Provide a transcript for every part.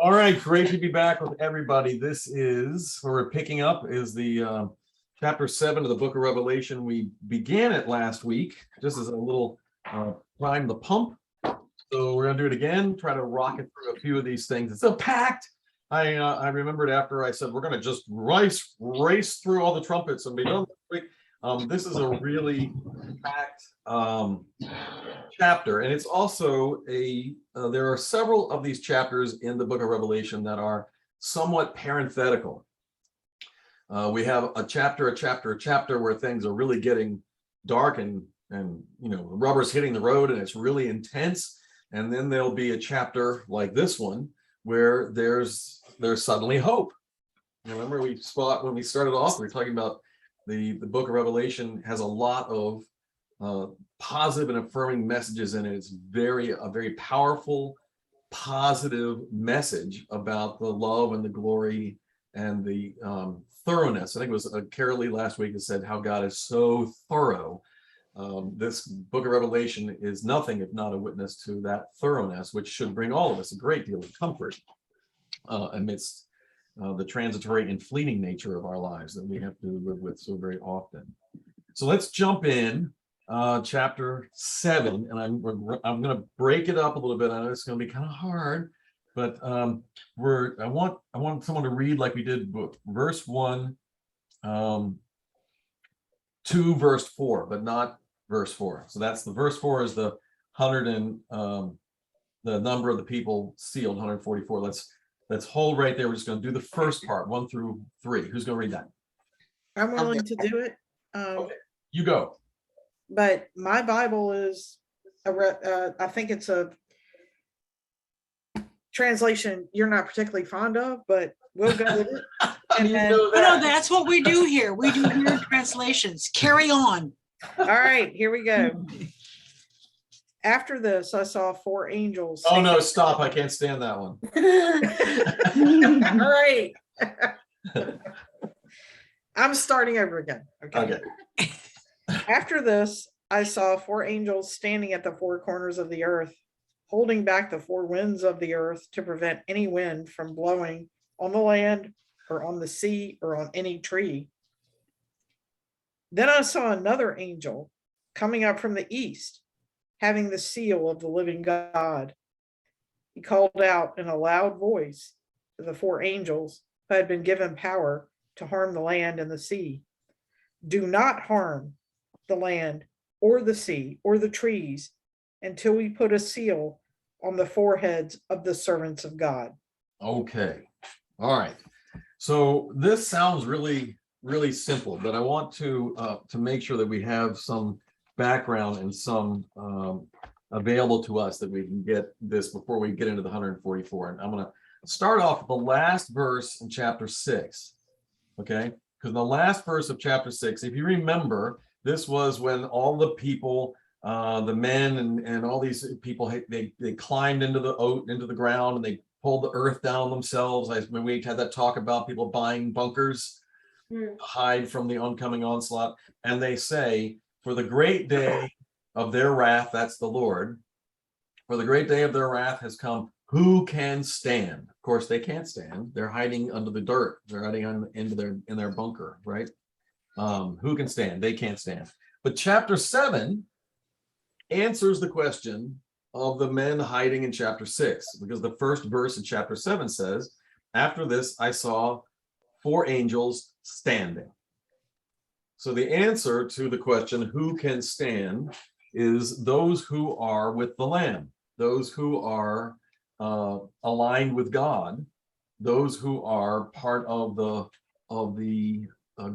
All right, great to be back with everybody. This is where we're picking up is the chapter 7 of the book of Revelation. We began it last week, just as a little prime the pump. So we're gonna do it again, try to rock it through a few of these things. It's a packed. I remembered after I said we're gonna just race through all the trumpets and be done this week. This is a really packed chapter, and it's also there are several of these chapters in the book of Revelation that are somewhat parenthetical. We have a chapter where things are really getting dark and the rubber's hitting the road and it's really intense. And then there'll be a chapter like this one where there's suddenly hope. Remember when we started off, we were talking about the book of Revelation has a lot of positive and affirming messages in it. It's a very powerful, positive message about the love and the glory and the thoroughness. I think it was Carolee last week that said how God is so thorough. This book of Revelation is nothing if not a witness to that thoroughness, which should bring all of us a great deal of comfort amidst the transitory and fleeting nature of our lives that we have to live with so very often. So let's jump in. Chapter 7, and I'm going to break it up a little bit. I know it's going to be kind of hard, but I want someone to read like we did verse 1 to verse 4, but not verse 4. So that's the verse 4 is the 100 and the number of the people sealed, 144. Let's hold right there. We're just going to do the first part, 1 through 3. Who's going to read that? I'm willing to do it. Okay, you go. But my Bible is, I think it's a translation you're not particularly fond of, but we'll go with it. And no, that's what we do here. We do weird translations. Carry on. All right, here we go. After this, I saw 4 angels. Oh no, stop. I can't stand that one. All right. I'm starting over again. Okay. After this, I saw 4 angels standing at the 4 corners of the earth, holding back the 4 winds of the earth to prevent any wind from blowing on the land or on the sea or on any tree. Then I saw another angel coming up from the east, having the seal of the living God. He called out in a loud voice to the 4 angels who had been given power to harm the land and the sea. Do not harm the land or the sea or the trees until we put a seal on the foreheads of the servants of God. Okay. All right. So this sounds really, really simple, but I want to make sure that we have some background and some available to us that we can get this before we get into the 144. And I'm going to start off with the last verse in chapter 6. Okay. Because in the last verse of chapter 6, if you remember, this was when all the people, the men and all these people, they climbed into the ground and they pulled the earth down themselves. When we had that talk about people buying bunkers to hide from the oncoming onslaught, and they say, for the great day of their wrath, that's the Lord, for the great day of their wrath has come. Who can stand? Of course, they can't stand. They're hiding under the dirt. They're hiding in their bunker, right? Who can stand? They can't stand. But chapter 7 answers the question of the men hiding in chapter 6, because the first verse in chapter 7 says, after this, I saw 4 angels standing. So the answer to the question, who can stand, is those who are with the Lamb, those who are aligned with God, those who are part of the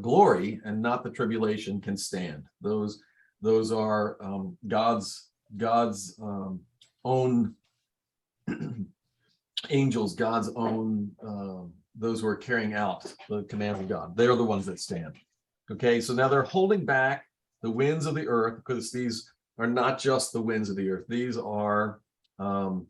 glory and not the tribulation can stand. Those are God's own angels, God's own those who are carrying out the command of God. They're the ones that stand. Okay, so now they're holding back the winds of the earth, because these are not just the winds of the earth. These are the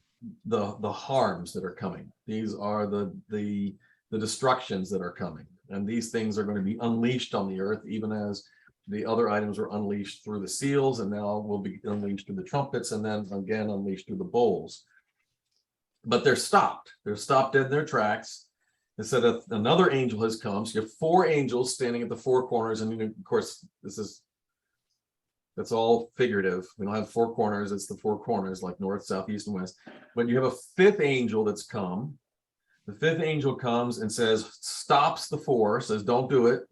harms that are coming. These are the destructions that are coming. And these things are going to be unleashed on the earth, even as the other items were unleashed through the seals, and now will be unleashed through the trumpets, and then again unleashed through the bowls. but they're stopped. They're stopped dead in their tracks. It said that another angel has come. So you have 4 angels standing at the 4 corners. And of course, that's all figurative. We don't have 4 corners. It's the 4 corners, like north, south, east, and west. But you have a 5th angel that's come. The 5th angel comes and says, stops the 4, says, don't do it.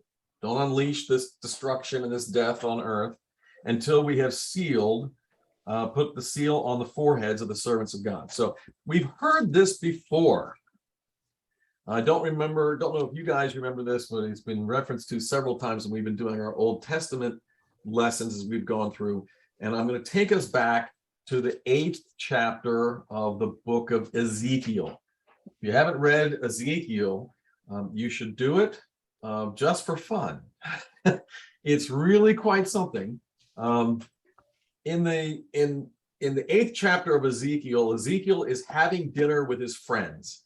Don't unleash this destruction and this death on earth until we have sealed, put the seal on the foreheads of the servants of God. So we've heard this before. I don't know if you guys remember this, but it's been referenced to several times when we've been doing our Old Testament lessons as we've gone through. And I'm going to take us back to the 8th chapter of the book of Ezekiel. If you haven't read Ezekiel, you should do it just for fun. It's really quite something. In the 8th chapter of Ezekiel, Ezekiel is having dinner with his friends.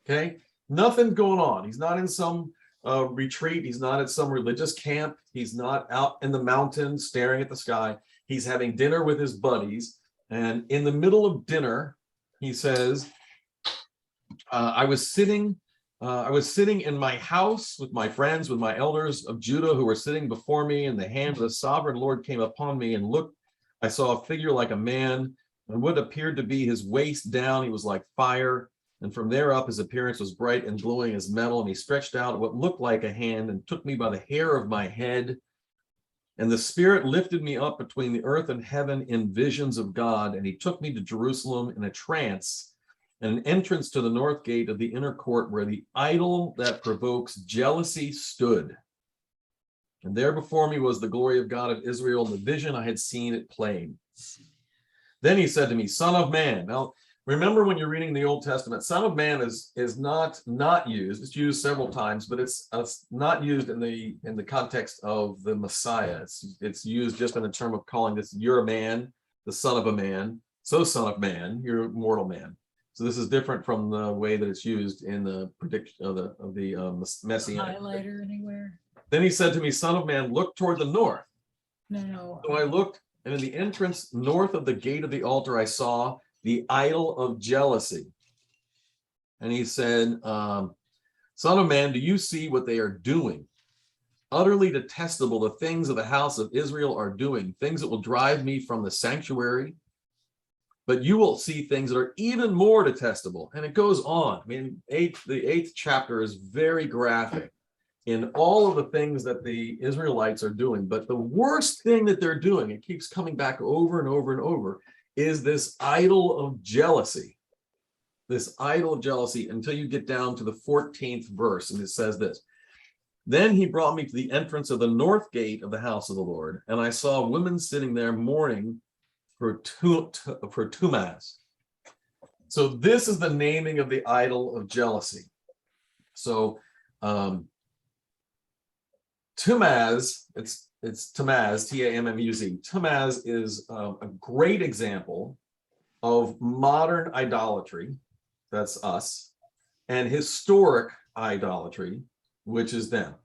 Okay, nothing going on. He's not in some retreat. He's not at some religious camp. He's not out in the mountains staring at the sky. He's having dinner with his buddies. And in the middle of dinner, he says, I was sitting in my house with my friends, with my elders of Judah who were sitting before me, and the hand of the sovereign Lord came upon me, and looked, I saw a figure like a man, and what appeared to be his waist down, he was like fire. And from there up, his appearance was bright and glowing as metal. And he stretched out what looked like a hand and took me by the hair of my head. And the Spirit lifted me up between the earth and heaven in visions of God. And he took me to Jerusalem in a trance, and an entrance to the north gate of the inner court, where the idol that provokes jealousy stood. And there before me was the glory of God of Israel. The vision I had seen it plain. Then he said to me, Son of man. Now, remember, when you're reading the Old Testament, Son of Man is not used. It's used several times, but it's not used in the context of the Messiah. It's used just in the term of calling this, you're a man, the son of a man. So son of man, you're a mortal man. So this is different from the way that it's used in the prediction of the Messianic. Highlighter anywhere? Then he said to me, Son of man, look toward the north. No. So I looked, and in the entrance north of the gate of the altar, I saw the idol of jealousy. And he said, Son of man, do you see what they are doing? Utterly detestable, the things of the house of Israel are doing, things that will drive me from the sanctuary. But you will see things that are even more detestable. And it goes on. I mean, the 8th chapter is very graphic in all of the things that the Israelites are doing. But the worst thing that they're doing, it keeps coming back over and over and over, is this idol of jealousy. This idol of jealousy, until you get down to the 14th verse, and it says this. Then he brought me to the entrance of the north gate of the house of the Lord, and I saw women sitting there mourning for Tumaz. So this is the naming of the idol of jealousy. So Tumaz, it's Tamaz, T-A-M-M-U-Z. Tumaz is a great example of modern idolatry, that's us, and historic idolatry, which is them.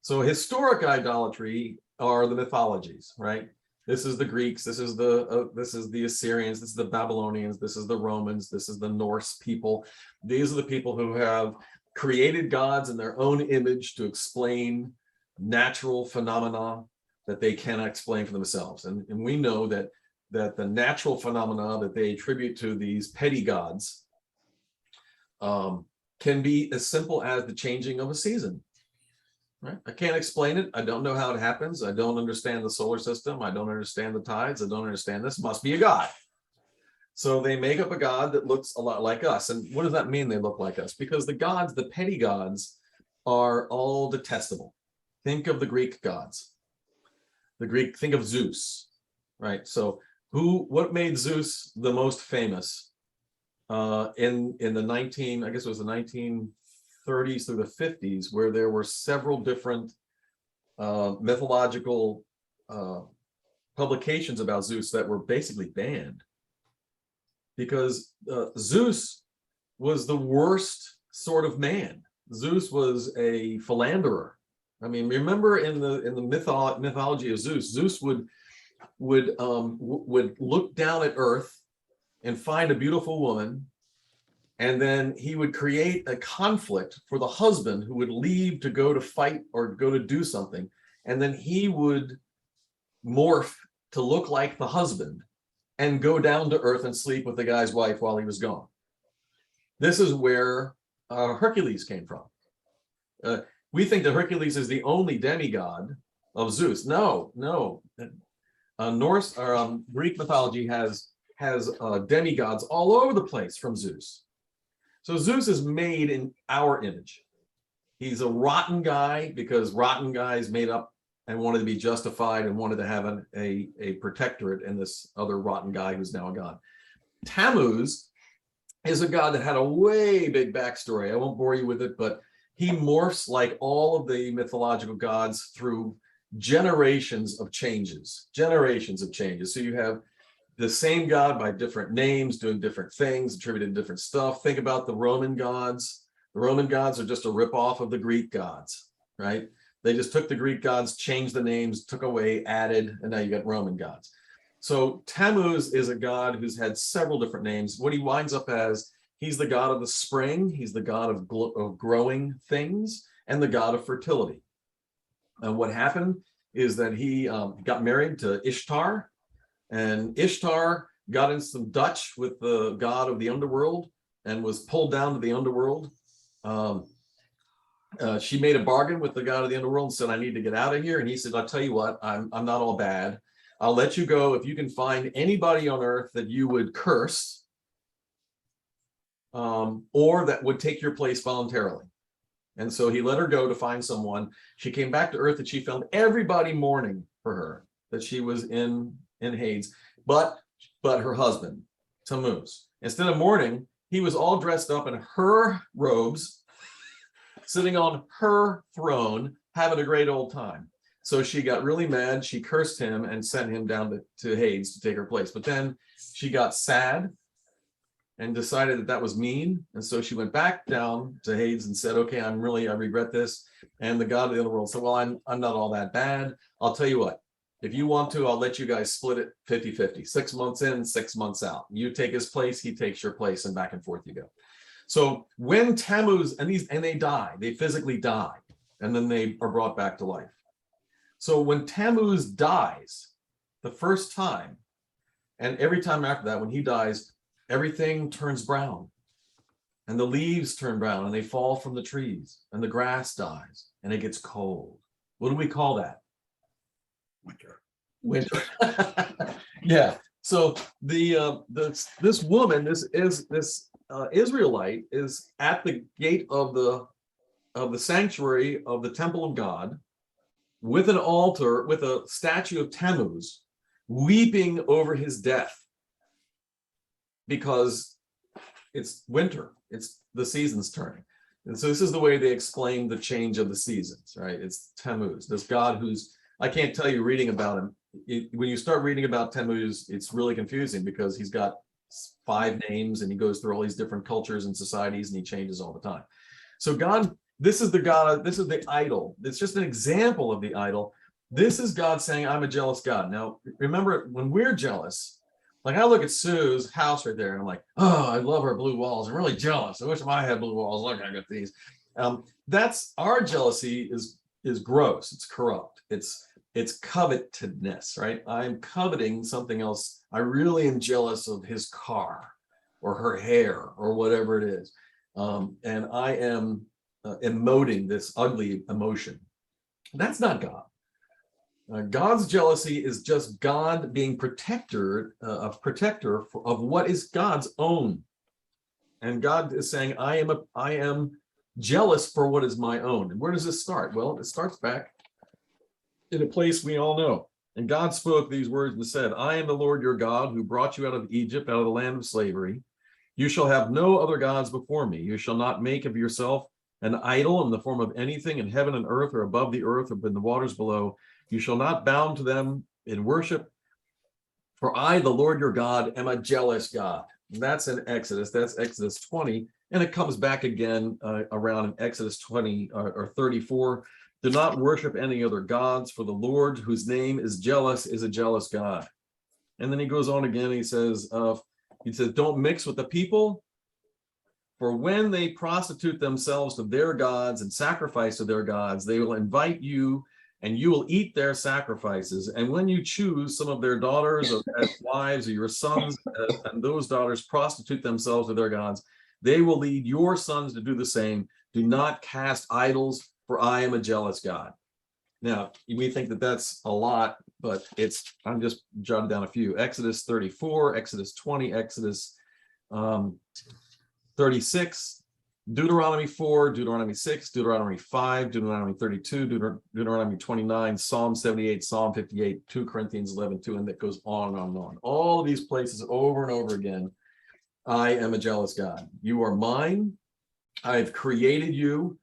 So historic idolatry are the mythologies, right? This is the Greeks, this is the Assyrians, this is the Babylonians, this is the Romans, this is the Norse people. These are the people who have created gods in their own image to explain natural phenomena that they cannot explain for themselves. And we know that the natural phenomena that they attribute to these petty gods can be as simple as the changing of a season. Right? I can't explain it. I don't know how it happens. I don't understand the solar system. I don't understand the tides. I don't understand this. Must be a god. So they make up a god that looks a lot like us. And what does that mean, they look like us? Because the gods, the petty gods, are all detestable. Think of the Greek gods. Think of Zeus, right? So what made Zeus the most famous in the 1930s through the 50s, where there were several different mythological publications about Zeus that were basically banned, because Zeus was the worst sort of man. Zeus was a philanderer. I mean, remember in the mythology of Zeus, Zeus would look down at earth and find a beautiful woman And then he would create a conflict for the husband who would leave to go to fight or go to do something. And then he would morph to look like the husband and go down to earth and sleep with the guy's wife while he was gone. This is where Hercules came from. We think that Hercules is the only demigod of Zeus. No. Norse or Greek mythology has demigods all over the place from Zeus. So Zeus is made in our image. He's a rotten guy because rotten guys made up and wanted to be justified and wanted to have a protectorate in this other rotten guy who's now a god. Tammuz is a god that had a way big backstory. I won't bore you with it, but he morphs like all of the mythological gods through generations of changes. So you have the same god by different names, doing different things, attributed to different stuff. Think about the Roman gods. The Roman gods are just a ripoff of the Greek gods, right? They just took the Greek gods, changed the names, took away, added, and now you got Roman gods. So Tammuz is a god who's had several different names. What he winds up as, he's the god of the spring, he's the god of growing things, and the god of fertility. And what happened is that he got married to Ishtar, and Ishtar got in some Dutch with the god of the underworld and was pulled down to the underworld. She made a bargain with the god of the underworld and said, I need to get out of here. And he said, I'll tell you what, I'm not all bad. I'll let you go if you can find anybody on earth that you would curse or that would take your place voluntarily. And so he let her go to find someone. She came back to earth and she found everybody mourning for her, that she was in Hades, but her husband, Tammuz. Instead of mourning, he was all dressed up in her robes, sitting on her throne, having a great old time. So she got really mad. She cursed him and sent him down to Hades to take her place. But then she got sad and decided that was mean. And so she went back down to Hades and said, okay, I regret this. And the god of the underworld said, well, I'm not all that bad. I'll tell you what, if you want to, I'll let you guys split it 50-50, 6 months in, 6 months out. You take his place, he takes your place, and back and forth you go. So when Tammuz, and they die, they physically die, and then they are brought back to life. So when Tammuz dies the first time, and every time after that, when he dies, everything turns brown, and the leaves turn brown, and they fall from the trees, and the grass dies, and it gets cold. What do we call that? Winter. Yeah. So this woman, this Israelite, is at the gate of the sanctuary of the temple of God, with an altar, with a statue of Tammuz, weeping over his death, because it's winter, it's the seasons turning. And so this is the way they explain the change of the seasons, right? It's Tammuz, this god who's, I can't tell you reading about him. When you start reading about Tammuz, it's really confusing because he's got 5 names and he goes through all these different cultures and societies and he changes all the time. So God, this is the God, this is the idol. It's just an example of the idol. This is God saying, I'm a jealous God. Now, remember, when we're jealous, like I look at Sue's house right there and I'm like, oh, I love her blue walls. I'm really jealous. I wish I had blue walls. Look, I got these. That's our jealousy is gross. It's corrupt. It's covetousness, right? I'm coveting something else. I really am jealous of his car or her hair or whatever it is. And I am emoting this ugly emotion. That's not God. God's jealousy is just God being protector of what is God's own. And God is saying, I am jealous for what is my own. And where does this start? Well, it starts back in a place we all know. And God spoke these words and said, I am the Lord your God who brought you out of Egypt, out of the land of slavery. You shall have no other gods before me. You shall not make of yourself an idol in the form of anything in heaven and earth or above the earth or in the waters below. You shall not bow to them in worship. For I, the Lord your God, am a jealous God. And that's in Exodus. That's Exodus 20. And it comes back again around in Exodus 20 or 34. Do not worship any other gods, for the Lord, whose name is a jealous God. And then he goes on again. He says, don't mix with the people, For when they prostitute themselves to their gods and sacrifice to their gods, they will invite you and you will eat their sacrifices. And when you choose some of their daughters as wives or your sons, and those daughters prostitute themselves to their gods, they will lead your sons to do the same. Do not cast idols, for I am a jealous God. Now, we think that that's a lot, but I'm just jotting down a few. Exodus 34, Exodus 20, Exodus 36, Deuteronomy 4, Deuteronomy 6, Deuteronomy 5, Deuteronomy 32, Deuteronomy 29, Psalm 78, Psalm 58, 2 Corinthians 11, 2, and that goes on and on and on. All of these places over and over again, I am a jealous God. You are mine. I've created you.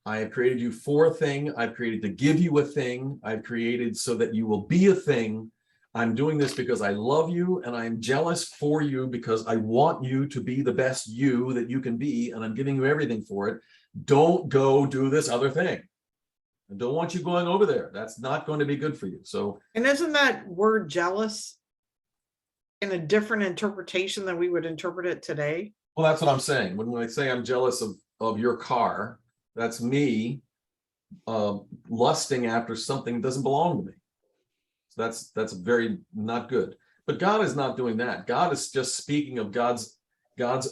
I have created you for a thing. I've created to give you a thing. I've created so that you will be a thing. I'm doing this because I love you and I'm jealous for you because I want you to be the best you that you can be, and I'm giving you everything for it. Don't go do this other thing. I don't want you going over there. That's not going to be good for you. So, And isn't that word jealous in a different interpretation than we would interpret it today? well, that's what I'm saying. When I say I'm jealous of your car, that's me lusting after something that doesn't belong to me. So that's very not good. But God is not doing that. God is just speaking of God's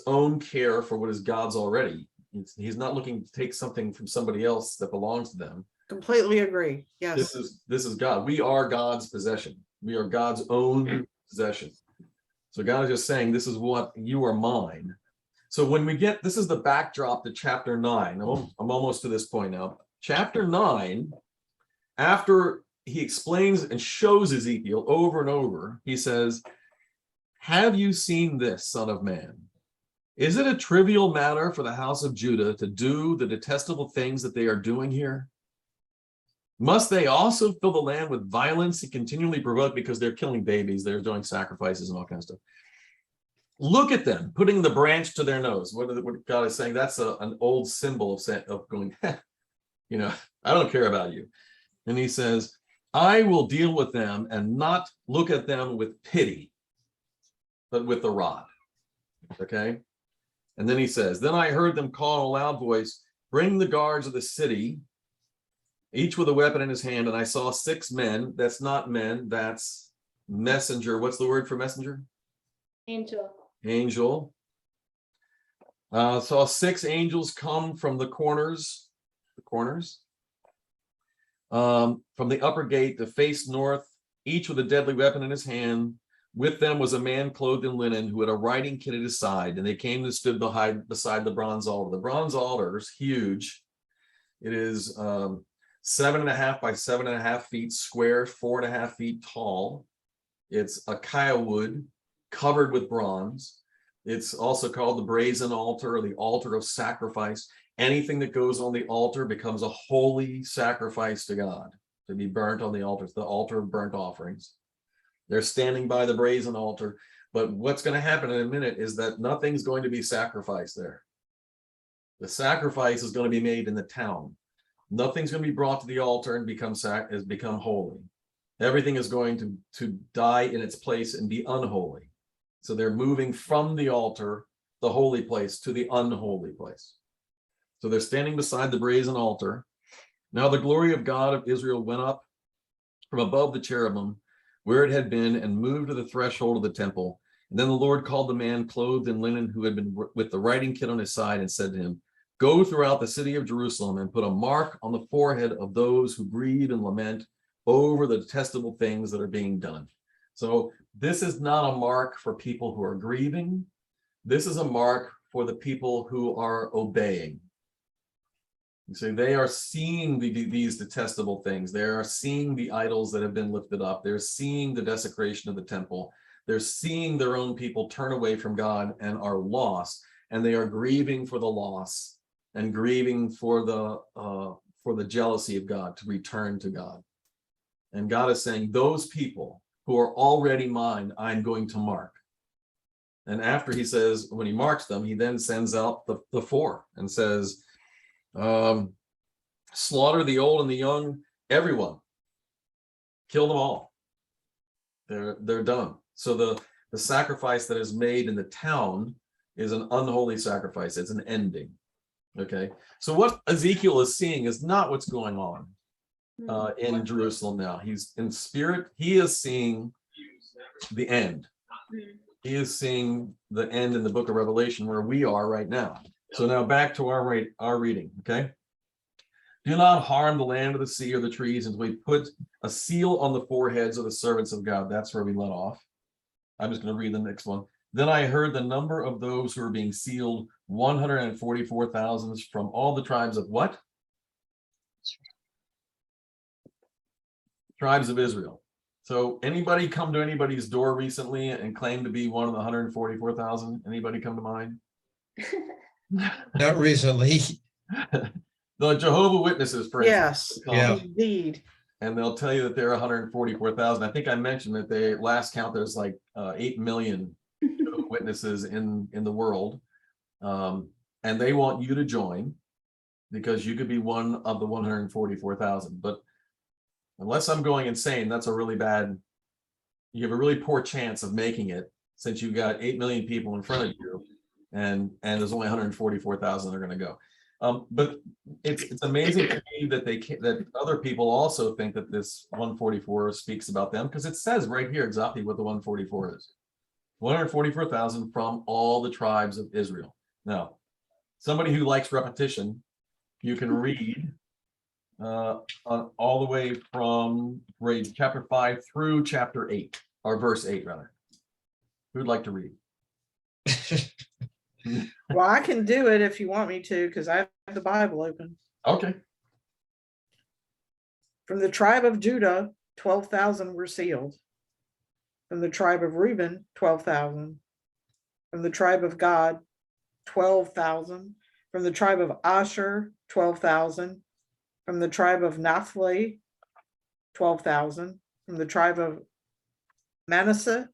own care for what is God's already. He's not looking to take something from somebody else that belongs to them. Completely agree. Yes. This is God. We are God's possession. We are God's own possession. So God is just saying, this is what you are mine. So when we get, this is the backdrop to chapter 9. I'm almost to this point now. Chapter 9, after he explains and shows Ezekiel over and over, he says, have you seen this, son of man? Is it a trivial matter for the house of Judah to do the detestable things that they are doing here? Must they also fill the land with violence and continually provoke, because they're killing babies, they're doing sacrifices and all kinds of stuff. Look at them, putting the branch to their nose. What God is saying, that's an old symbol of going, you know, I don't care about you. And he says, I will deal with them and not look at them with pity, but with the rod. Okay. And then he says, then I heard them call in a loud voice, bring the guards of the city, each with a weapon in his hand. And I saw 6 men. That's not men, that's messenger. What's the word for messenger? Angel. Saw 6 angels come from the corners, from the upper gate to face north, each with a deadly weapon in his hand. With them was a man clothed in linen who had a writing kit at his side, and they came and stood beside the bronze altar. The bronze altar is huge. It is 7.5 by 7.5 feet square, 4.5 feet tall. It's acacia wood covered with bronze. It's also called the brazen altar, or the altar of sacrifice. Anything that goes on the altar becomes a holy sacrifice to God, to be burnt on the altar. It's the altar of burnt offerings. They're standing by the brazen altar. But what's going to happen in a minute is that nothing's going to be sacrificed there. The sacrifice is going to be made in the town. Nothing's going to be brought to the altar and become holy. Everything is going to die in its place and be unholy. So they're moving from the altar, the holy place, to the unholy place. So they're standing beside the brazen altar. Now the glory of God of Israel went up from above the cherubim where it had been and moved to the threshold of the temple. And then the Lord called the man clothed in linen who had been with the writing kit on his side and said to him, go throughout the city of Jerusalem and put a mark on the forehead of those who grieve and lament over the detestable things that are being done. So this is not a mark for people who are grieving. This is a mark for the people who are obeying. You see, they are seeing these detestable things. They are seeing the idols that have been lifted up. They're seeing the desecration of the temple. They're seeing their own people turn away from God and are lost. And they are grieving for the loss and grieving for the jealousy of God, to return to God. And God is saying, those people who are already mine, I'm going to mark. And after he says, when he marks them, he then sends out the 4 and says, slaughter the old and the young, everyone, kill them all. They're done. So the sacrifice that is made in the town is an unholy sacrifice. It's an ending. Okay. So what Ezekiel is seeing is not what's going on in Jerusalem now. He's in spirit. He is seeing the end. He is seeing the end in the book of Revelation where we are right now. So now back to our reading. Okay. Do not harm the land or the sea or the trees until we put a seal on the foreheads of the servants of God. That's where we let off. I'm just going to read the next one. Then I heard the number of those who are being sealed, 144,000 from all the tribes of what? Tribes of Israel. So anybody come to anybody's door recently and claim to be one of the 144,000? Anybody come to mind? Not recently. The Jehovah Witnesses, for instance. Yes, Yeah. indeed. And they'll tell you that there are 144,000. I think I mentioned that they last count, there's like 8 million witnesses in the world. And they want you to join because you could be one of the 144,000. But unless I'm going insane, that's a really bad, you have a really poor chance of making it since you've got 8 million people in front of you and there's only 144,000 that are going to go. But it's amazing to me that that other people also think that this 144 speaks about them, because it says right here exactly what the 144 is. 144,000 from all the tribes of Israel. Now, somebody who likes repetition, you can read all the way from chapter 5 through chapter 8, or verse 8 rather. Who'd like to read? Well, I can do it if you want me to, because I have the Bible open. Okay. From the tribe of Judah, 12,000 were sealed. From the tribe of Reuben, 12,000. From the tribe of Gad, 12,000. From the tribe of Asher, 12,000. From the tribe of Naphtali, 12,000. From the tribe of Manasseh,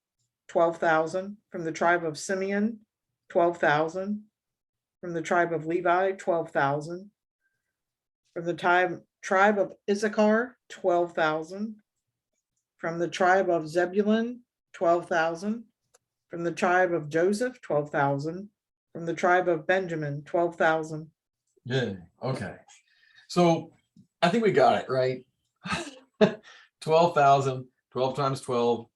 12,000. From the tribe of Simeon, 12,000. From the tribe of Levi, 12,000. From the tribe of Issachar, 12,000. From the tribe of Zebulun, 12,000. From the tribe of Joseph, 12,000. From the tribe of Benjamin, 12,000. Yeah. Okay. So I think we got it right. 12,000, 12 times 12,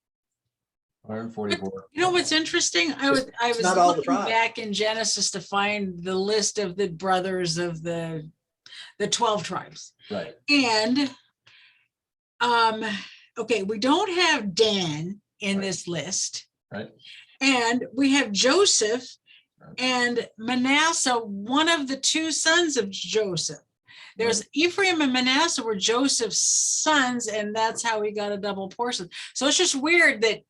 144. You know what's interesting? I was not all the looking tribes. back in Genesis to find the list of the brothers of the 12 tribes. Right. And okay, we don't have Dan in this list. Right. And we have Joseph Right. and Manasseh, one of the two sons of Joseph. There's Ephraim and Manasseh were Joseph's sons, and that's how he got a double portion. So it's just weird that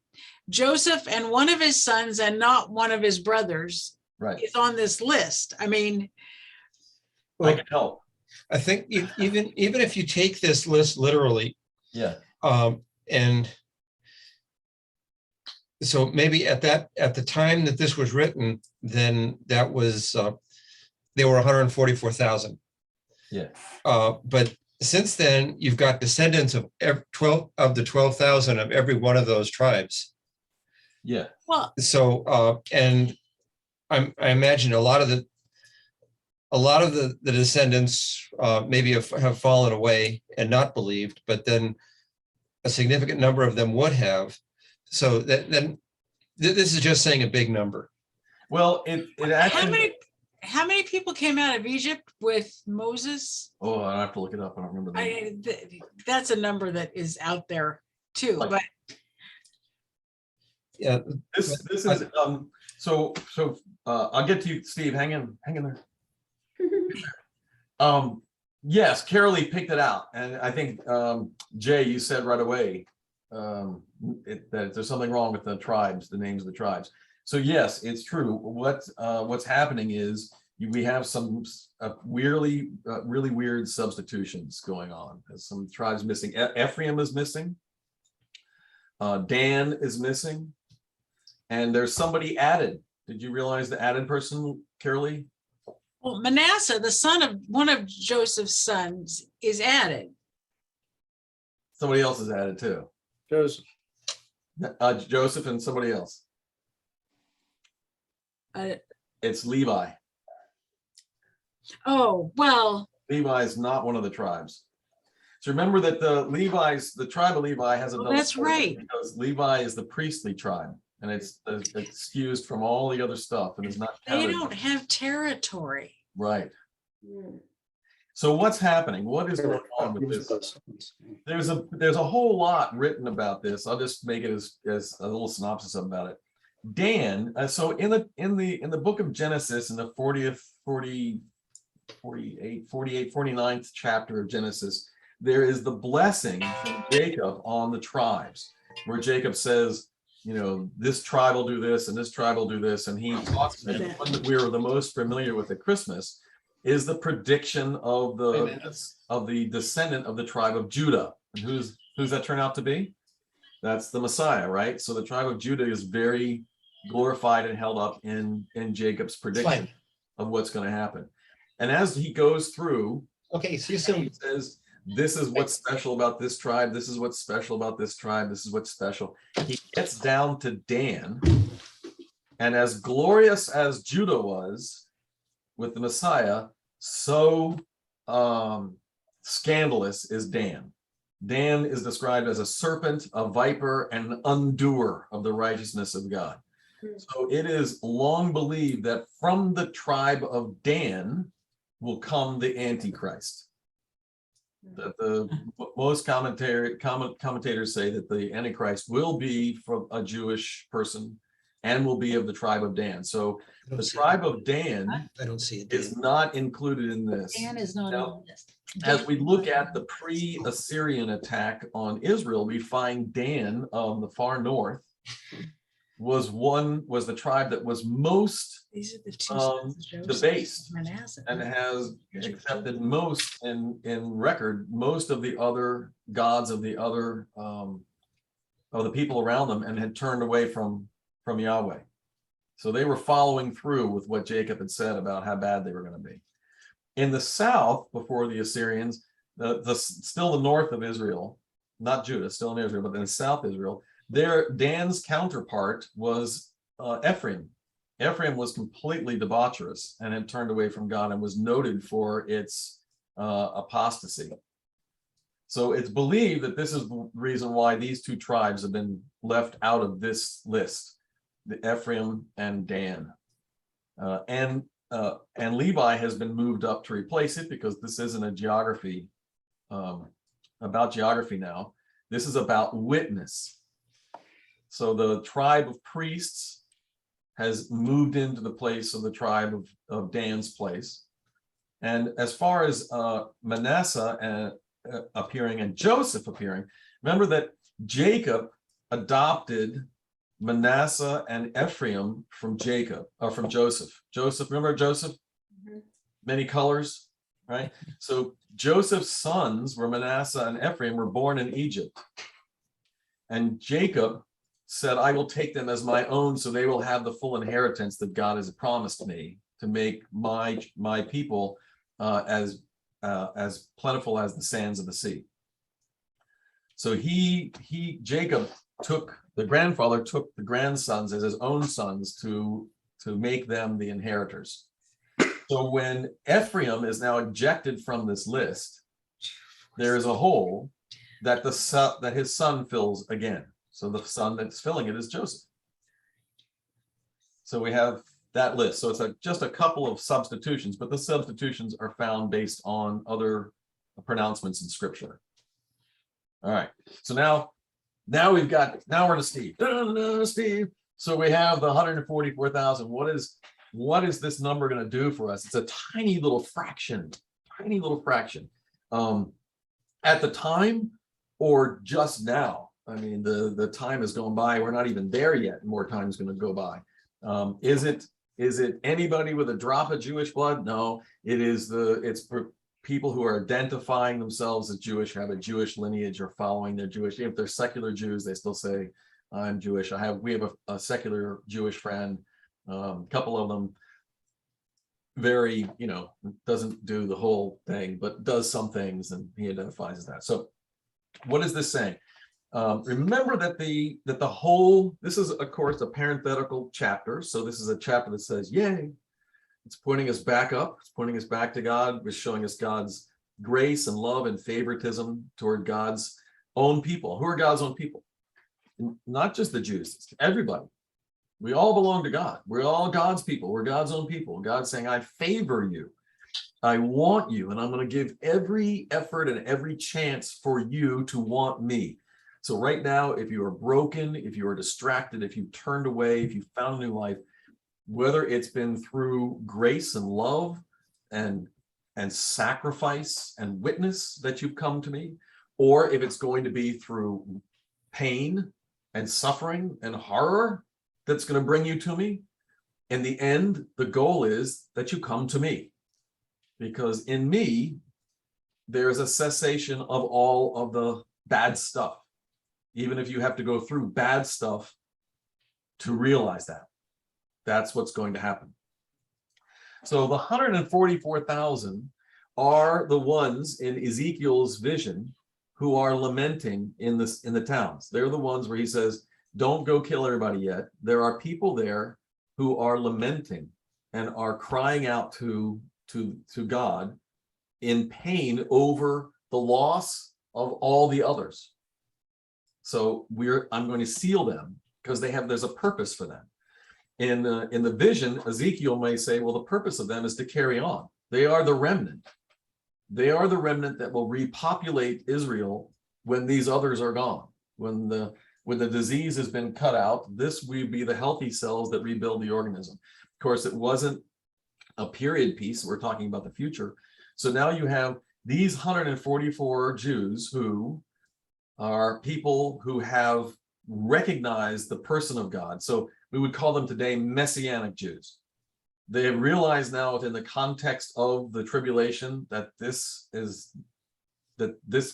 Joseph and one of his sons and not one of his brothers Right. is on this list. I mean, I can help. I think even if you take this list literally, Yeah. and so maybe at the time that this was written, then that was there were 144,000. Yeah. But since then, you've got descendants of 12 of the 12,000 of every one of those tribes. Yeah. well, So and I imagine a lot of the descendants maybe have fallen away and not believed, but then a significant number of them would have. So then this is just saying a big number. Well, it actually. how many people came out of Egypt with Moses? Oh, I have to look it up. I don't remember. That's a number that is out there too. Like- But Yeah. This is so I'll get to you, Steve. Hang in there. Yes, Carolee picked it out, and I think Jay, you said right away that there's something wrong with the tribes, the names of the tribes. So yes, it's true. What's happening is we have some really weird substitutions going on. There's some tribes missing. Ephraim is missing. Dan is missing, and there's somebody added. Did you realize the added person, Carolee? well, Manasseh, the son of one of Joseph's sons, is added. Somebody else is added too. Joseph. Joseph and somebody else. It's Levi. Oh, well, Levi is not one of the tribes. So remember that the tribe of Levi has a double that's portion right. because Levi is the priestly tribe, and it's excused from all the other stuff and is not They counted. don't have territory. Right. So what's happening? What is going on with this? There's a whole lot written about this. I'll just make it as a little synopsis about it. Dan, so in the book of Genesis, in the 49th chapter of Genesis, there is the blessing from Jacob on the tribes, where Jacob says, this tribe will do this and this tribe will do this. And he talks about the one that we are the most familiar with at Christmas is the prediction of the descendant of the tribe of Judah. And who's that turn out to be? That's the Messiah, right? So the tribe of Judah is very glorified and held up in Jacob's prediction of what's going to happen. And as he goes through, okay, see you soon. he says, this is what's special about this tribe. This is what's special about this tribe. This is what's special. He gets down to Dan. And as glorious as Judah was with the Messiah, so scandalous is Dan. Dan is described as a serpent, a viper, and an undoer of the righteousness of God. So it is long believed that from the tribe of Dan will come the Antichrist. That the most commentators say that the Antichrist will be from a Jewish person and will be of the tribe of Dan. So the tribe of Dan I don't see it. is not included in this. Dan is not Now, on this. as we look at the pre-Assyrian attack on Israel, we find Dan on the far north was the tribe that was most These are the two sons of Joseph, debased Manasseh. and has accepted most in record most of the other gods of the other of the people around them, and had turned away from Yahweh. So they were following through with what Jacob had said about how bad they were going to be. In the south, before the Assyrians, still the north of Israel, not Judah, still in Israel, but in the south Israel, there Dan's counterpart was Ephraim. Ephraim was completely debaucherous and had turned away from God and was noted for its apostasy. So it's believed that this is the reason why these two tribes have been left out of this list, the Ephraim and Dan. And Levi has been moved up to replace it, because this isn't a geography, about geography now. This is about witness. So the tribe of priests has moved into the place of the tribe of Dan's place. And as far as Manasseh appearing and Joseph appearing, remember that Jacob adopted Manasseh and Ephraim from Joseph. Joseph, remember Joseph? Mm-hmm. Many colors, right? So Joseph's sons were Manasseh and Ephraim, were born in Egypt. And Jacob said, I will take them as my own, so they will have the full inheritance that God has promised me, to make my people as plentiful as the sands of the sea. So Jacob the grandfather took the grandsons as his own sons to make them the inheritors. So when Ephraim is now ejected from this list, there is a hole that his son fills again. So the son that's filling it is Joseph. So we have that list. So it's just a couple of substitutions, but the substitutions are found based on other pronouncements in Scripture. All right. So now we're to Steve. Steve. So we have the 144,000. What is this number going to do for us? It's a tiny little fraction. At the time, or just now? I mean, the time has gone by. We're not even there yet. More time is going to go by. Is it anybody with a drop of Jewish blood? No, it's for people who are identifying themselves as Jewish, have a Jewish lineage, or following their Jewish. If they're secular Jews, they still say, I'm Jewish. We have a secular Jewish friend, a couple of them, very, doesn't do the whole thing, but does some things, and he identifies as that. So what is this saying? Remember that this is, of course, a parenthetical chapter. So this is a chapter that says, yay, It's pointing us back up. It's pointing us back to God. It's showing us God's grace and love and favoritism toward God's own people. Who are God's own people? Not just the Jews, it's everybody. We all belong to God. We're all God's people. We're God's own people. God's saying, I favor you. I want you, and I'm going to give every effort and every chance for you to want me. So right now, if you are broken, if you are distracted, if you turned away, if you found a new life, whether it's been through grace and love and sacrifice and witness that you've come to me, or if it's going to be through pain and suffering and horror that's going to bring you to me, in the end, the goal is that you come to me. Because in me, there's a cessation of all of the bad stuff, even if you have to go through bad stuff to realize that. That's what's going to happen. So the 144,000 are the ones in Ezekiel's vision who are lamenting in the towns. They're the ones where he says, don't go kill everybody yet. There are people there who are lamenting and are crying out to God in pain over the loss of all the others. So I'm going to seal them because there's a purpose for them. In the vision, Ezekiel may say, well, the purpose of them is to carry on. They are the remnant. They are the remnant that will repopulate Israel when these others are gone. When the disease has been cut out, this will be the healthy cells that rebuild the organism. Of course, it wasn't a period piece. We're talking about the future. So now you have these 144 Jews who are people who have recognized the person of God. So we would call them today Messianic Jews. They have realized now within the context of the tribulation that this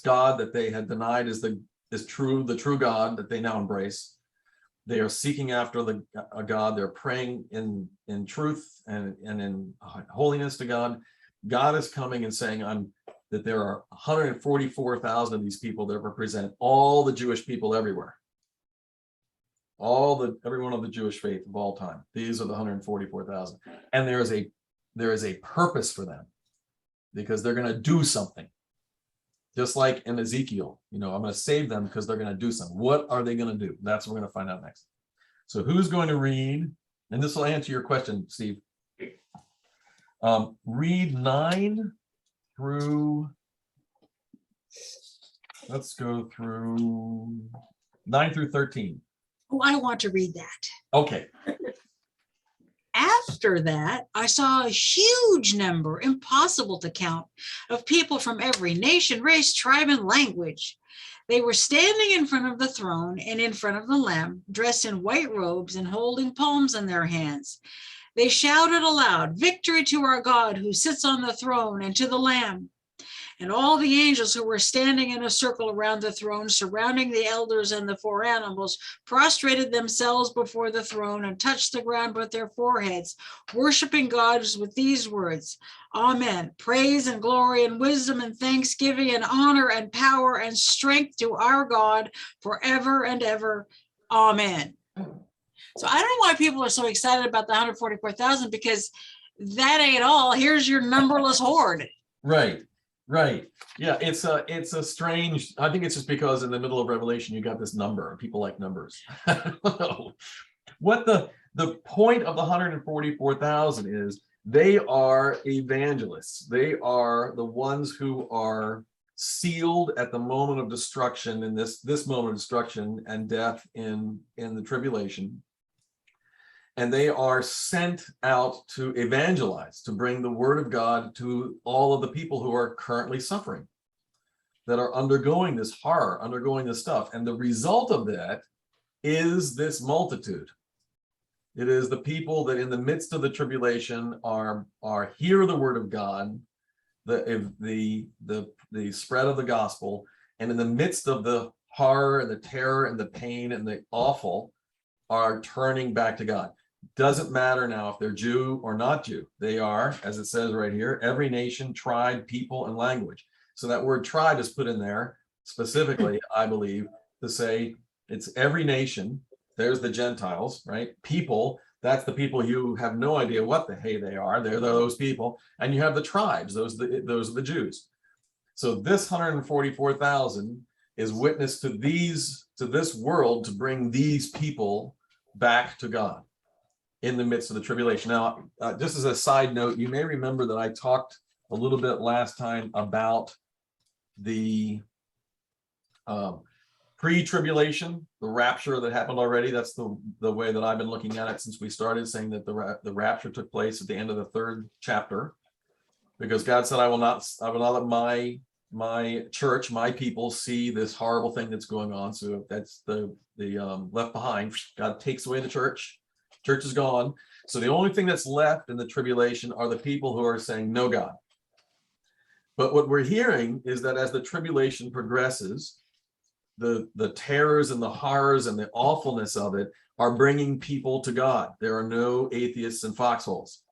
God that they had denied is the true God that they now embrace. They are seeking after a God. They're praying in truth and in holiness to God. God is coming and saying that there are 144,000 of these people that represent all the Jewish people everywhere. Everyone of the Jewish faith of all time. These are the 144,000. And there is a purpose for them because they're going to do something. Just like in Ezekiel, I'm going to save them because they're going to do something. What are they going to do? That's what we're going to find out next. So who's going to read? And this will answer your question, Steve. Read 9 through, let's go through 9 through 13. Oh, I want to read that. Okay. After that, I saw a huge number, impossible to count, of people from every nation, race, tribe, and language. They were standing in front of the throne and in front of the Lamb, dressed in white robes and holding palms in their hands. They shouted aloud, "Victory to our God who sits on the throne and to the Lamb." And all the angels who were standing in a circle around the throne, surrounding the elders and the 4 animals, prostrated themselves before the throne and touched the ground with their foreheads, worshiping God with these words, "Amen. Praise and glory and wisdom and thanksgiving and honor and power and strength to our God forever and ever. Amen." So I don't know why people are so excited about the 144,000, because that ain't all. Here's your numberless horde. Right. Yeah, it's a strange, I think it's just because in the middle of Revelation, you got this number and people like numbers. I don't know. What the point of the 144,000 is, they are evangelists. They are the ones who are sealed at the moment of destruction, in this moment of destruction and death in the tribulation. And they are sent out to evangelize, to bring the word of God to all of the people who are currently suffering, that are undergoing this horror, undergoing this stuff. And the result of that is this multitude. It is the people that in the midst of the tribulation are hear the word of God, the spread of the gospel, and in the midst of the horror and the terror and the pain and the awful, are turning back to God. Doesn't matter now if they're Jew or not Jew. They are, as it says right here, every nation, tribe, people, and language. So that word tribe is put in there specifically, I believe, to say it's every nation. There's the Gentiles, right? People, That's the people you have no idea what the hey they are. They're those people. And you have the tribes, those are the Jews. So this 144,000 is witness to this world to bring these people back to God in the midst of the tribulation. Now, just as a side note, you may remember that I talked a little bit last time about the pre-tribulation, the rapture that happened already. That's the way that I've been looking at it since we started, saying that the rapture took place at the end of the 3rd chapter, because God said, I will not let my church, my people, see this horrible thing that's going on. So that's the left behind. God takes away the church. Church is gone. So the only thing that's left in the tribulation are the people who are saying no God. But what we're hearing is that as the tribulation progresses, the terrors and the horrors and the awfulness of it are bringing people to God. There are no atheists in foxholes,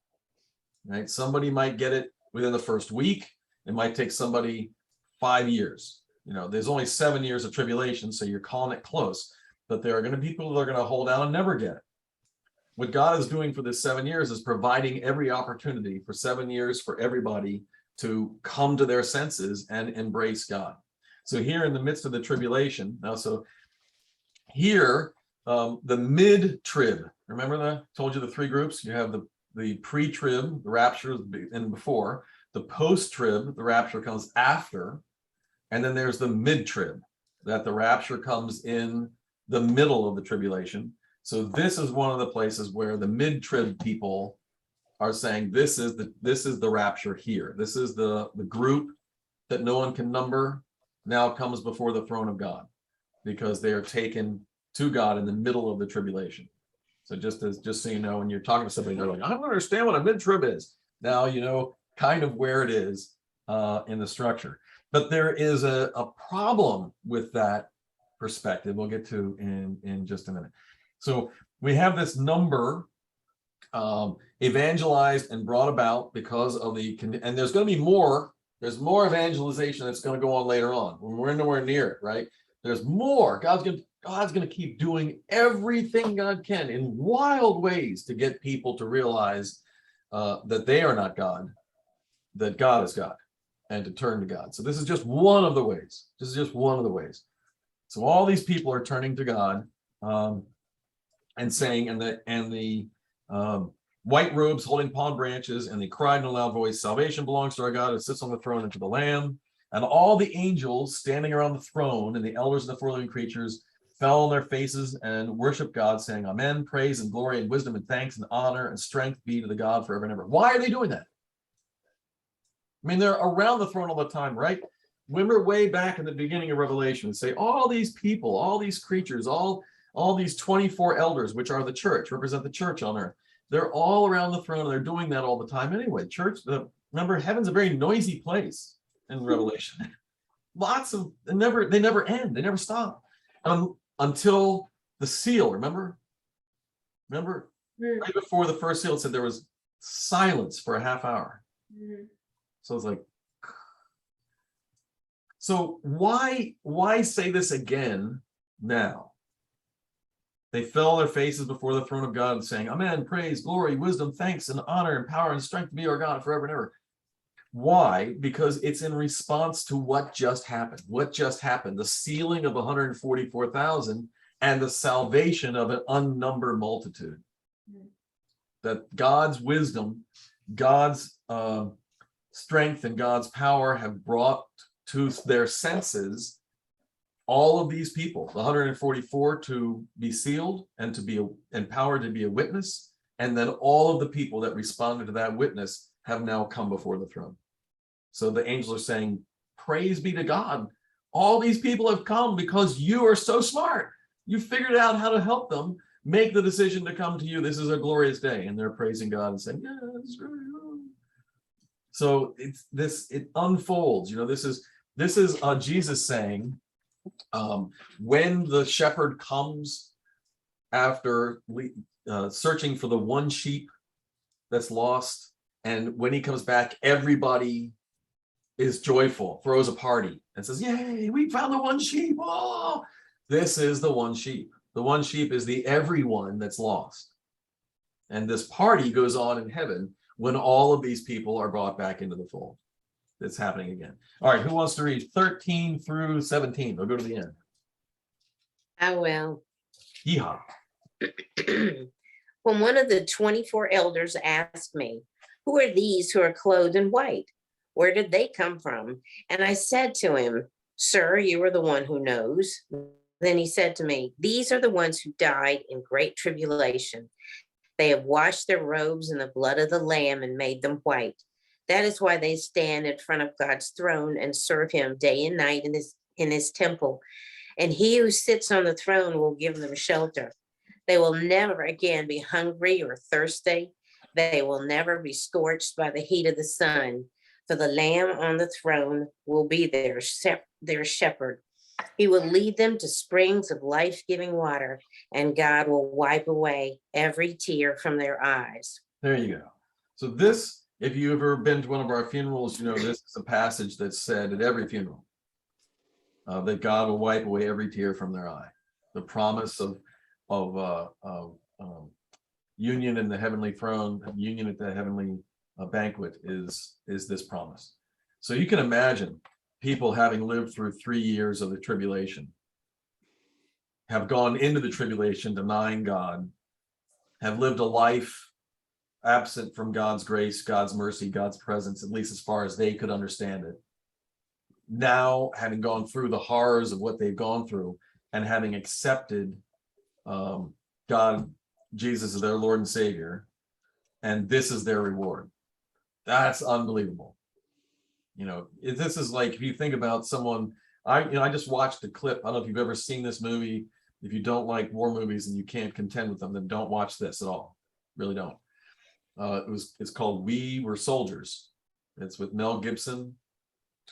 right? Somebody might get it within the first week. It might take somebody 5 years. There's only 7 years of tribulation, so you're calling it close. But there are going to be people that are going to hold out and never get it. What God is doing for this 7 years is providing every opportunity for 7 years for everybody to come to their senses and embrace God. So here in the midst of the tribulation, now, so here, the mid-trib, remember I told you the 3 groups? You have the pre-trib, the rapture and before, the post-trib, the rapture comes after, and then there's the mid-trib, that the rapture comes in the middle of the tribulation. So this is one of the places where the mid-trib people are saying this is the rapture here. This is the group that no one can number now comes before the throne of God, because they are taken to God in the middle of the tribulation. So just so you know, when you're talking to somebody, they're like, I don't understand what a mid-trib is. Now you know kind of where it is in the structure. But there is a problem with that perspective we'll get to in just a minute. So we have this number evangelized and brought about because of and there's going to be more. There's more evangelization that's going to go on later on when we're nowhere near it, right? There's more. God's going to keep doing everything God can in wild ways to get people to realize that they are not God, that God is God, and to turn to God. So this is just one of the ways. This is just one of the ways. So all these people are turning to God and saying, and the white robes holding palm branches, and they cried in a loud voice, salvation belongs to our God who sits on the throne and to the Lamb. And all the angels standing around the throne and the elders and the 4 living creatures fell on their faces and worshiped God, saying, Amen, praise and glory and wisdom and thanks and honor and strength be to the God forever and ever. Why are they doing that? I mean, they're around the throne all the time, right? Remember way back in the beginning of Revelation, say all these people, all these creatures, all these 24 elders, which are the church, represent the church on earth. They're all around the throne. And they're doing that all the time anyway. Church, remember, heaven's a very noisy place in Revelation. They never end. They never stop until the seal. Remember, right before the first seal, it said there was silence for a half hour. So it's like, so why say this again now? They fell on their faces before the throne of God, saying, Amen, praise, glory, wisdom, thanks, and honor, and power, and strength be our God forever and ever. Why? Because it's in response to what just happened. What just happened? The sealing of 144,000 and the salvation of an unnumbered multitude. That God's wisdom, God's strength, and God's power have brought to their senses all of these people, the 144, to be sealed and to be empowered to be a witness. And then all of the people that responded to that witness have now come before the throne. So the angels are saying, praise be to God. All these people have come because you are so smart. You figured out how to help them make the decision to come to you. This is a glorious day. And they're praising God and saying, yeah, this is really good. So it unfolds. This is Jesus saying, when the shepherd comes after searching for the one sheep that's lost, and when he comes back, everybody is joyful, throws a party and says, yay, we found the one sheep. Oh, this is the one sheep. The one sheep is the everyone that's lost. And this party goes on in heaven when all of these people are brought back into the fold. It's happening again. All right, who wants to read 13 through 17? We'll go to the end. I will. Yeehaw. When one of the 24 elders asked me, "Who are these who are clothed in white? Where did they come from?" And I said to him, "Sir, you are the one who knows." Then he said to me, "These are the ones who died in great tribulation. They have washed their robes in the blood of the Lamb and made them white. That is why they stand in front of God's throne and serve him day and night in his temple. And he who sits on the throne will give them shelter. They will never again be hungry or thirsty. They will never be scorched by the heat of the sun, for the Lamb on the throne will be their shepherd. He will lead them to springs of life-giving water, and God will wipe away every tear from their eyes." There you go. So this, if you've ever been to one of our funerals, you know this is a passage that's said at every funeral, that God will wipe away every tear from their eye. The promise of union in the heavenly throne, union at the heavenly banquet is this promise. So you can imagine people having lived through 3 years of the tribulation, have gone into the tribulation denying God, have lived a life absent from God's grace, God's mercy, God's presence, at least as far as they could understand it. Now, having gone through the horrors of what they've gone through and having accepted God, Jesus is their Lord and Savior, and this is their reward. That's unbelievable. You know, this is like, if you think about someone, I just watched the clip. I don't know if you've ever seen this movie. If you don't like war movies and you can't contend with them, then don't watch this at all. Really don't. It's called We Were Soldiers. It's with Mel Gibson.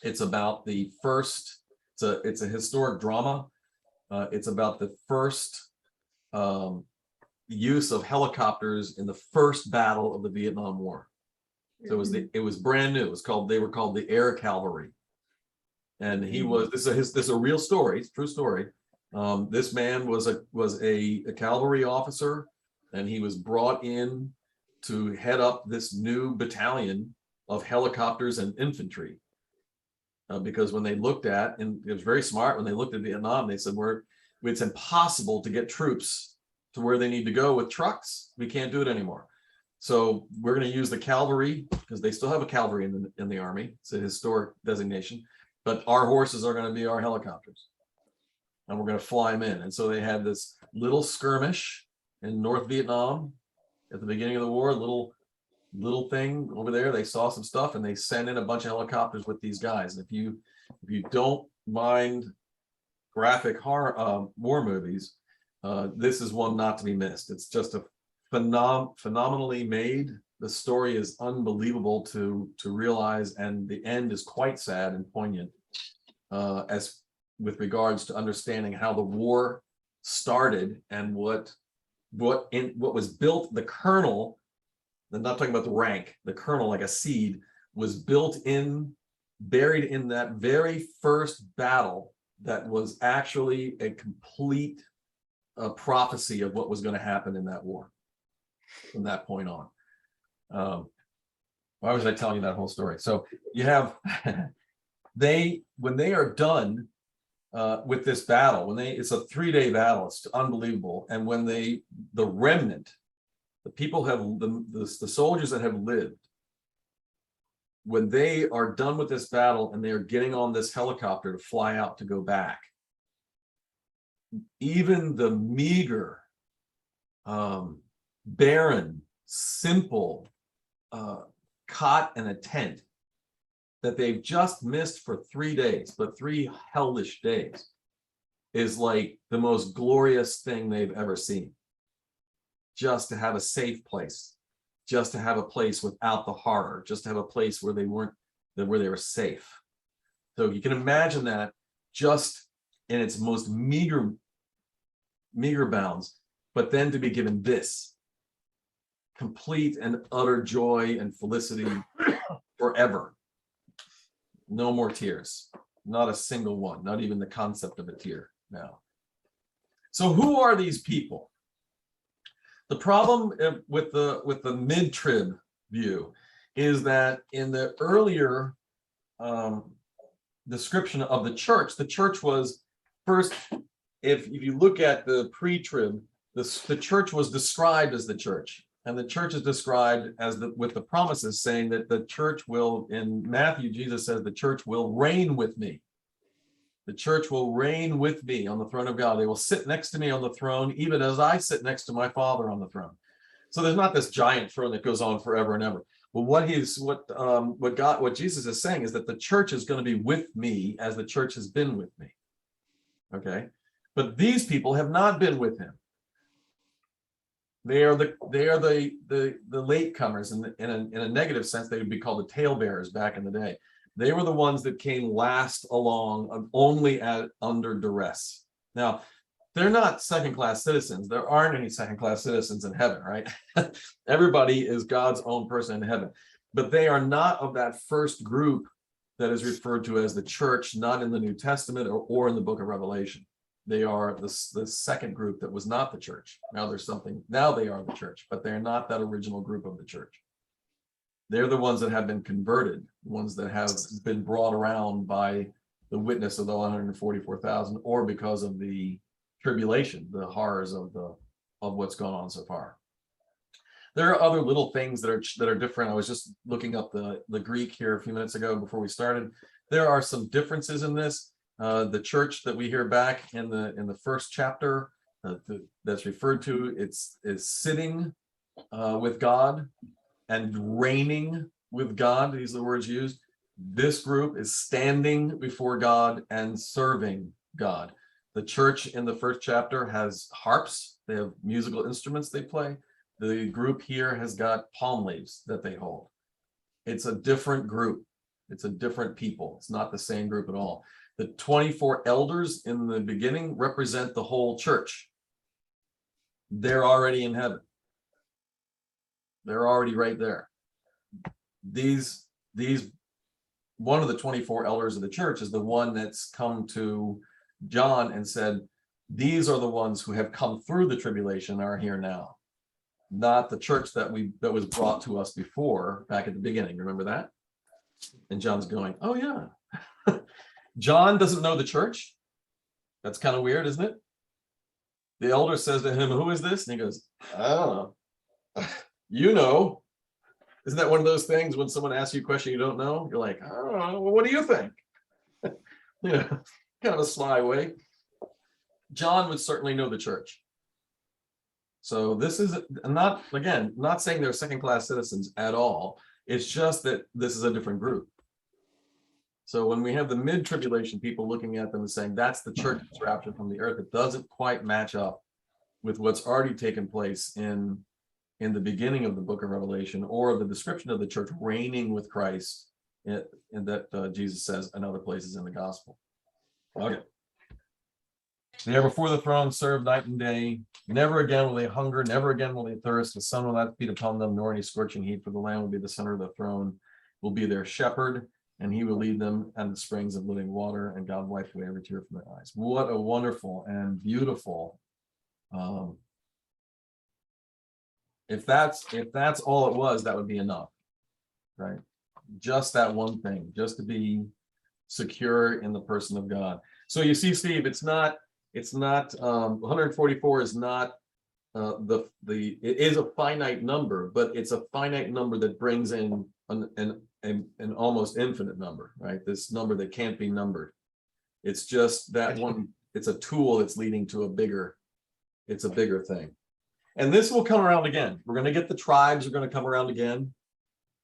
It's about the first, it's a historic drama. It's about the first use of helicopters in the first battle of the Vietnam War. So it was brand new. They were called the Air Cavalry. And this is a real story. It's a true story. This man was a cavalry officer, and he was brought in to head up this new battalion of helicopters and infantry. Because when they looked at, and it was very smart, when they looked at Vietnam, they said, it's impossible to get troops to where they need to go with trucks. We can't do it anymore. So we're going to use the cavalry, because they still have a cavalry in the army. It's a historic designation, but our horses are going to be our helicopters, and we're going to fly them in. And so they had this little skirmish in North Vietnam at the beginning of the war, little thing over there. They saw some stuff, and they sent in a bunch of helicopters with these guys. And if you don't mind graphic horror war movies, this is one not to be missed. It's just a phenomenally made. The story is unbelievable to realize, and the end is quite sad and poignant as with regards to understanding how the war started and what was built. The kernel, I'm not talking about the rank, the kernel, like a seed, was buried in that very first battle that was actually a complete prophecy of what was going to happen in that war from that point on. Why was I telling you that whole story? So you have when they are done with this battle, it's a 3-day battle, it's unbelievable. And when the remnant, the people the soldiers that have lived, when they are done with this battle and they are getting on this helicopter to fly out to go back, even the meager, barren, simple cot and a tent that they've just missed for 3 days, but 3 hellish days, is like the most glorious thing they've ever seen. Just to have a safe place, just to have a place without the horror, just to have a place where they were safe. So you can imagine that just in its most meager bounds, but then to be given this complete and utter joy and felicity forever. No more tears, not a single one, not even the concept of a tear now. So who are these people? The problem with the mid-trib view is that in the earlier description of the church was first, if you look at the pre-trib, the church was described as the church. And the church is described as with the promises saying that the church will, in Matthew, Jesus says, the church will reign with me. The church will reign with me on the throne of God. They will sit next to me on the throne, even as I sit next to my Father on the throne. So there's not this giant throne that goes on forever and ever. But what Jesus is saying is that the church is going to be with me as the church has been with me. Okay, but these people have not been with him. They are the latecomers, in a negative sense. They would be called the talebearers back in the day. They were the ones that came last along, only under duress. Now, they're not second-class citizens. There aren't any second-class citizens in heaven, right? Everybody is God's own person in heaven, but they are not of that first group that is referred to as the church, not in the New Testament or in the book of Revelation. They are the second group that was not the church. Now they are the church, but they're not that original group of the church. They're the ones that have been converted, the ones that have been brought around by the witness of the 144,000, or because of the tribulation, the horrors of what's gone on so far. There are other little things that are different. I was just looking up the Greek here a few minutes ago before we started. There are some differences in this. The church that we hear back in the first chapter that's referred to, is sitting with God and reigning with God. These are the words used. This group is standing before God and serving God. The church in the first chapter has harps. They have musical instruments they play. The group here has got palm leaves that they hold. It's a different group. It's a different people. It's not the same group at all. The 24 elders in the beginning represent the whole church. They're already in heaven. They're already right there. One of the 24 elders of the church is the one that's come to John and said, these are the ones who have come through the tribulation and are here now. Not the church that was brought to us before, back at the beginning. Remember that? And John's going, oh yeah. John doesn't know the church. That's kind of weird, isn't it? The elder says to him, who is this? And he goes, I don't know. You know. Isn't that one of those things when someone asks you a question you don't know? You're like, I don't know. Well, what do you think? Kind of a sly way. John would certainly know the church. So this is not saying they're second-class citizens at all. It's just that this is a different group. So when we have the mid-tribulation people looking at them and saying that's the church that's raptured from the earth, it doesn't quite match up with what's already taken place in the beginning of the book of Revelation, or the description of the church reigning with Christ in that Jesus says in other places in the gospel. Okay. They are before the throne, serve night and day. Never again will they hunger, never again will they thirst. The sun will not beat upon them, nor any scorching heat, for the Lamb will be the center of the throne, will be their shepherd, and he will lead them at the springs of living water, and God will wipe away every tear from their eyes. What a wonderful and beautiful. If that's all it was, that would be enough, right? Just that one thing, just to be secure in the person of God. So you see, Steve, it's not 144 is not it is a finite number, but it's a finite number that brings in an almost infinite number, right? This number that can't be numbered. It's just that one. It's a tool that's leading to a bigger thing. And this will come around again. We're going to get the tribes are going to come around again.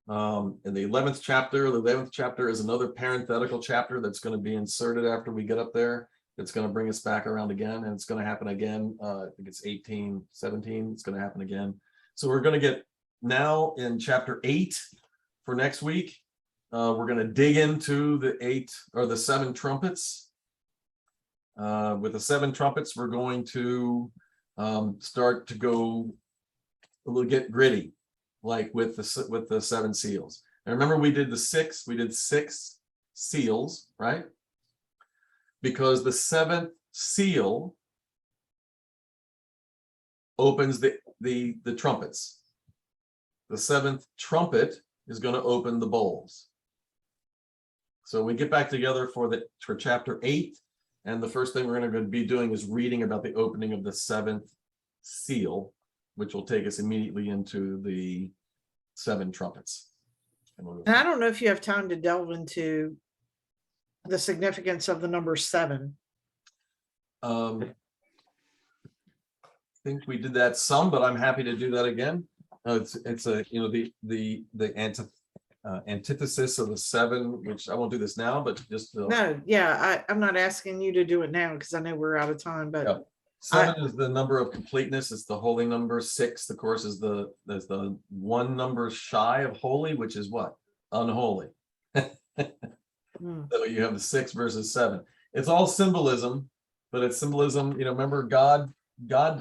In the 11th chapter is another parenthetical chapter that's going to be inserted after we get up there. It's going to bring us back around again, and it's going to happen again. I think it's 18, 17. It's going to happen again. So we're going to get now in chapter 8 for next week. We're going to dig into the 7 trumpets. With the 7 trumpets, we're going to start to go a little get gritty, like with the 7 seals. And remember, we did 6 seals, right? Because the 7th seal opens the trumpets. The seventh trumpet is going to open the bowls. So we get back together for chapter 8, and the first thing we're going to be doing is reading about the opening of the seventh seal, which will take us immediately into the 7 trumpets. And I don't know if you have time to delve into the significance of the number 7. I think we did that some, but I'm happy to do that again. It's a, you know, the antithesis of the 7, which I won't do this now, but just No, yeah, I'm not asking you to do it now because I know we're out of time, but yeah. 7 is the number of completeness. It's the holy number. 6, of course, is the one number shy of holy, which is what? Unholy. So you have the 6 versus 7. It's all symbolism, but it's symbolism. You know, remember, God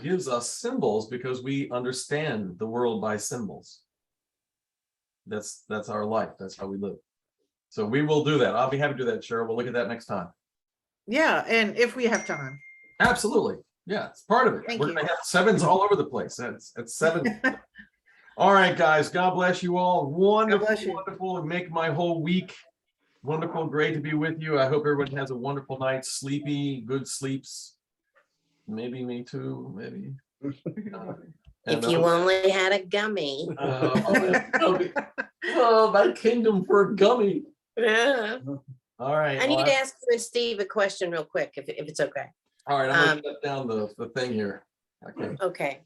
gives us symbols because we understand the world by symbols. That's our life. That's how we live. So we will do that. I'll be happy to do that, Cheryl. We'll look at that next time. yeah, and if we have time. Absolutely. Yeah, it's part of it. Thank We're you. gonna have 7s all over the place. That's 7. All right, guys. God bless you all. Wonderful, bless you. wonderful. Make my whole week wonderful. Great to be with you. I hope everyone has a wonderful night. Sleepy, good sleeps. Maybe me too. Maybe. If you only had a gummy. Oh, my kingdom for a gummy. Yeah. All right. I need well, to ask you and Steve a question real quick, if it's okay. All right. I'm gonna shut down the thing here. Okay. Okay.